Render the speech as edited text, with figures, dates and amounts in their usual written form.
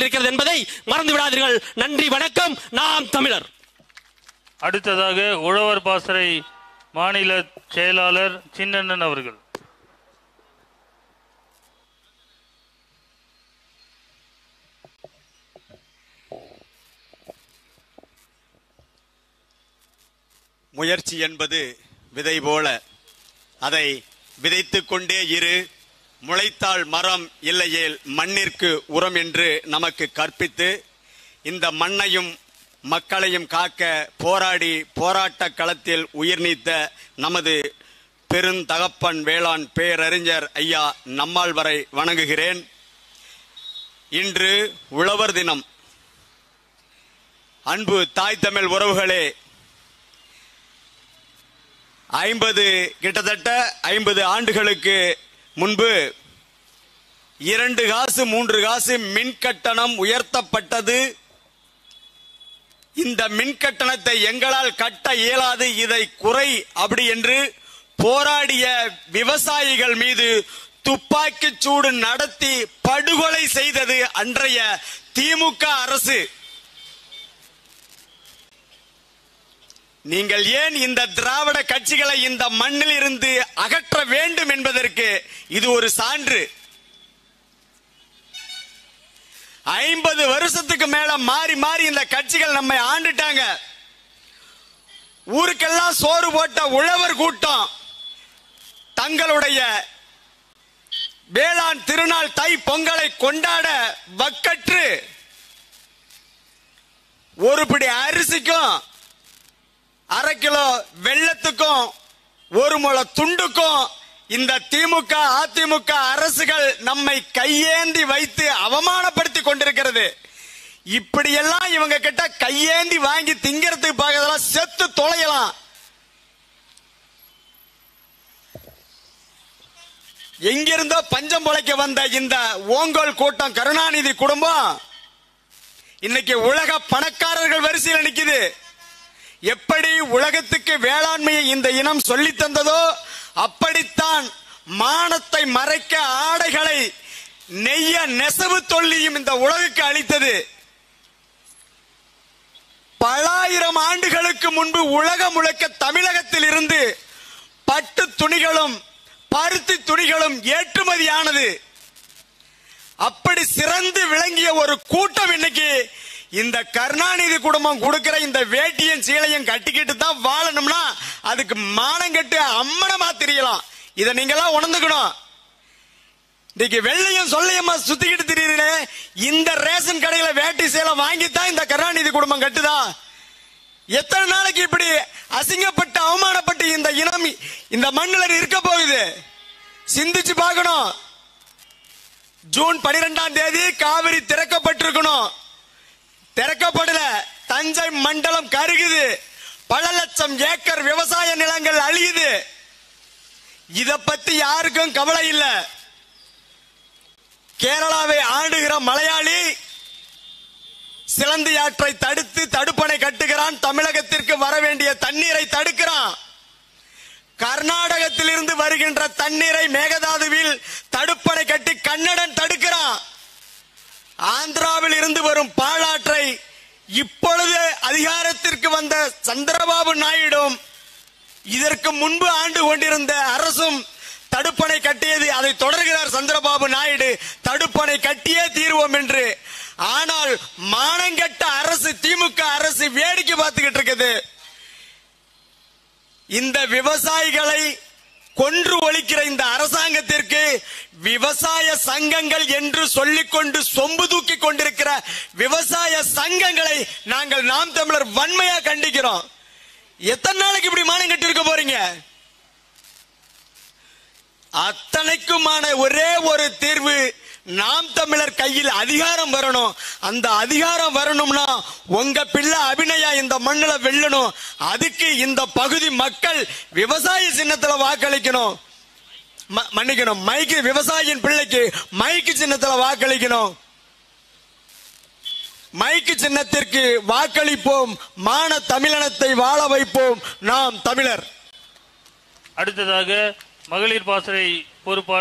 இருக்கிறது என்பதை மறந்து விடாதீர்கள். நன்றி, வணக்கம். நாம் தமிழர். அடுத்ததாக உழவர் பாசறை மாநில செயலாளர் சின்னண்ணன் அவர்கள். முயற்சி என்பது விதை போல, அதை விதைத்துக் கொண்டே இரு, முளைத்தால் மரம், இல்லையேல் மண்ணிற்கு உரம் என்று நமக்கு கற்பித்து இந்த மண்ணையும் மக்களையும் காக்க போராடி போராட்ட களத்தில் உயிர் நீத்த நமது பெருந்தகப்பன் வேளாண் பேரறிஞர் ஐயா நம்மாழ்வாரை வணங்குகிறேன். இன்று உழவர் தினம். அன்பு தாய் தமிழ் உறவுகளே, கிட்டத்தட்ட 50 ஆண்டுகளுக்கு முன்பு 2 காசு 3 காசு மின் கட்டணம் உயர்த்தப்பட்டது. இந்த மின் கட்டணத்தை எங்களால் கட்ட இயலாது, இதை குறை அப்படி என்று போராடிய விவசாயிகள் மீது துப்பாக்கி சூடு நடத்தி படுகொலை செய்தது அன்றைய திமுக அரசு. நீங்கள் ஏன் இந்த திராவிட கட்சிகளை இந்த மண்ணில் இருந்து அகற்ற வேண்டும் என்பதற்கு இது ஒரு சான்று. 50 வருஷத்துக்கு மேல மாறி மாறி இந்த கட்சிகள் நம்மை ஆண்டுட்டாங்க. ஊருக்கெல்லாம் சோறு போட்ட உழவர் கூட்டம் தங்களுடைய வேளாண் திருநாள் தை பொங்கலை கொண்டாட வக்கற்று ஒரு பிடி அரிசிக்கும் அரை கிலோ வெள்ளத்துக்கும் ஒரு முளை துண்டுக்கும் இந்த திமுக அதிமுக அரசுகள் நம்மை கையேந்தி வைத்து அவமானப்படுத்தி கொண்டிருக்கிறது. இப்படியெல்லாம் இவங்க கிட்ட கையேந்தி வாங்கி திங்கிறதுக்கு பார்க்கறதெல்லாம் செத்து தொலையலாம். எங்கிருந்தோ பஞ்சம் பொழைக்க வந்த இந்த ஓங்கோல் கூட்டம் கருணாநிதி குடும்பம் இன்னைக்கு உலக பணக்காரர்கள் வரிசையில் நிக்குது. எப்படி உலகத்துக்கு வேளாண்மையை இந்த இனம் சொல்லி தந்ததோ அப்படித்தான் மானத்தை மறைக்க ஆடைகளை நெய்ய நெசவு தொல்லியும் இந்த உலகுக்கு அளித்தது. பல ஆயிரம் ஆண்டுகளுக்கு முன்பு உலகம் முழுக்க தமிழகத்தில் இருந்து பட்டு துணிகளும் பருத்தி துணிகளும் ஏற்றுமதியானது. அப்படி சிறந்து விளங்கிய ஒரு கூட்டம் இன்னைக்கு இந்த கருணாநிதி குடும்பம் கொடுக்கிற இந்த வேட்டியும் சீலையும் கட்டிக்கிட்டு தான் வாழணும்னா அதுக்கு மானம் கட்டு அம்மனமா தெரியலாம். இதை நீங்க எல்லாம் உணர்ந்துக்கணும். இன்னைக்கு வெள்ளையும் சொல்லையமா சுத்திக்கிட்டு திரியுறே, இந்த ரேஷன் கடையில வேட்டி சேலை வாங்கித்தான் இந்த கருணாநிதி குடும்பம் கட்டுதா? எத்தனை நாளைக்கு இப்படி அசிங்கப்பட்டு அவமானப்பட்டு இந்த இனம் இந்த மண்ணில் இருக்க போகுது? சிந்திச்சு பார்க்கணும். ஜூன் 12ஆம் தேதி காவிரி திறக்கப்பட்டிருக்கணும், திறக்கப்படல. தஞ்சை மண்டலம் கருகுது, பல லட்சம் ஏக்கர் விவசாய நிலங்கள் அழியுது. இத பத்தி யாருக்கும் கவலை இல்ல. கேரளாவை ஆண்டுகிற மலையாளி சிலந்தி ஆற்றை தடுத்து தடுப்பணை கட்டுகிறான், தமிழகத்திற்கு வர வேண்டிய தண்ணீரை தடுக்கிறான். கர்நாடகத்தில் இருந்து வருகின்ற தண்ணீரை மேகதாதுவில் தடுப்பணை கட்டி கன்னடன் தடுக்கிறான். ஆந்திராவில் இருந்து வரும் பாலாற்றை இப்பொழுது அதிகாரத்திற்கு வந்த சந்திரபாபு நாயுடும் இதற்கு முன்பு ஆண்டு கொண்டிருந்த அரசும் தடுப்பணை கட்டியது. அதை தொடர்கிறார் சந்திரபாபு நாயுடு, தடுப்பணை கட்டியே தீர்வோம் என்று. ஆனால் மானங்கெட்ட அரசு திமுக அரசு வேடிக்கை பார்த்துக்கிட்டு இருக்குது. இந்த விவசாயிகளை கொன்று ஒழிக்கிற இந்த அரசாங்கத்திற்கு விவசாய சங்கங்கள் என்று சொல்லிக்கொண்டு சொம்பு தூக்கி கொண்டிருக்கிற விவசாய சங்கங்களை நாங்கள் நாம் தமிழர் வன்மையா கண்டிக்கிறோம். எத்தனை நாளைக்கு இப்படி மானம் கட்டி இருக்க போறீங்க? அத்தனைக்குமான ஒரே ஒரு தீர்வு, நாம் தமிழர் கையில் அதிகாரம் வரணும். அந்த அதிகாரம் வரணும்னா உங்க பிள்ளை அபிநயா இந்த மண்ணில வெல்லணும். அதுக்கு இந்த பகுதி மக்கள் விவசாய சின்னத்துல வாக்களிக்கணும். மன்னிக்கணும், மைக்கு விவசாயியின் பிள்ளைக்கு மைக்கு சின்னத்துல வாக்களிக்கணும். மைக்கு சின்னத்திற்கு வாக்களிப்போம், மான தமிழினத்தை வாழ வைப்போம் நாம் தமிழர். அடுத்ததாக மகளிர் பாசறை பொறுப்பாளர்